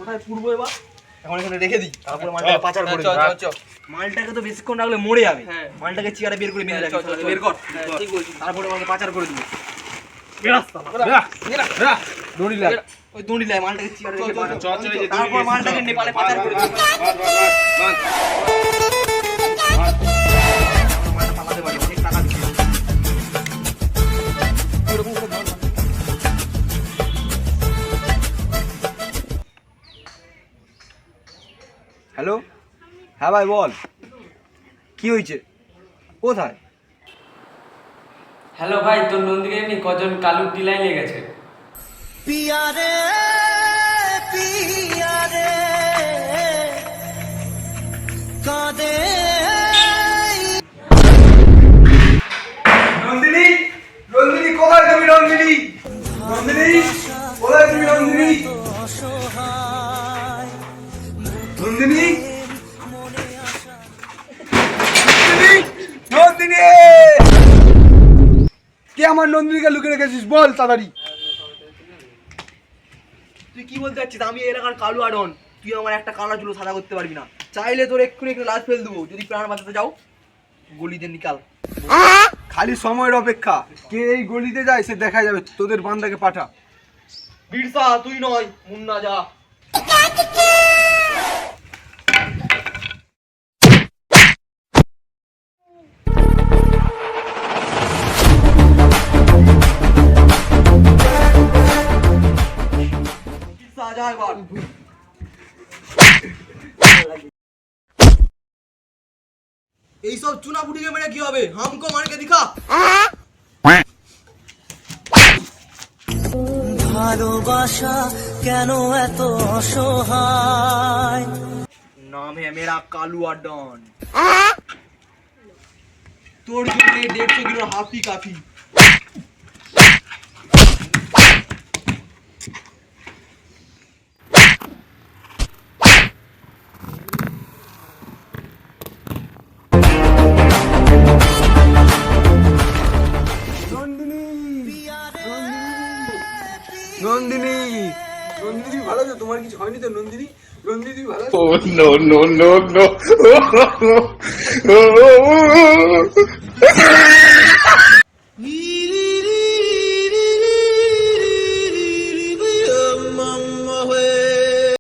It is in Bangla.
কোথায় পুরবো এবার? এখন এখানে রেখে দিই, তারপরে মালটাকে পাচার করে দিই। মালটাকে তো বেশিক্ষণ রাখলে মরে যাবে। মালটাকে চেয়ারে বের করে বেঁধে রাখি, বের কর। ঠিক বলছিস। তারপরে মালটাকে পাচার করে দিবি। দড়ি লাই, ওই দড়ি লাই, মালটাকে চেয়ারে রেখে তারপর মালটাকে নেপালে পাচার করে দিবি। মালটা পালাতে পারি, অনেক টাকা দিবি। হ্যালো, হ্যাঁ ভাই বল, কি হয়েছে, কোথায়? হ্যালো ভাই, তোর নন্দিনী কজন কালুর টিলাই লেগেছে। পিয়ারে পিয়ারে কাঁদে। নন্দিনী, নন্দিনী কোথায় তুমি? নন্দিনী, নন্দিনী কোথায় তুমি? নন্দিনী, অসহায় নন্দিনী, নন্দিনী, কে আমার নন্দিনীকে লুকিয়ে রেখেছিস বল তাড়াতাড়ি। তুই কি বলতে চাচ্ছিস? আমি এই এলাকার কালু আডন, তুই আমার একটা কানা চুলো সাদা করতে পারবি না। চাইলে তোর এক্ষুনি একটু লাশ ফেল দেবো, যদি প্রাণ বাঁচাতে যাও। গলিতে নিকাল, খালি সময়ের অপেক্ষা। কে এই গলিতে যায় সে দেখা যাবে। তোদের বান্দাকে পাঠা। বিরসা তুই নয়, মুন্না যা। এইসব চুনা বুটিকে মেরে কি হবে? হামকো মারকে দিখা। ভালোবাসা কেন এত অসহায়? নাম है मेरा कालू अडन। তোর জন্য 150 কিলো হাফি কাফি। নন্দিনী, নন্দিনী ভালো আছো? তোমার কিছু হয়নি তো নন্দিনী? নন্দিনী ভালো আছো? Oh no no no no!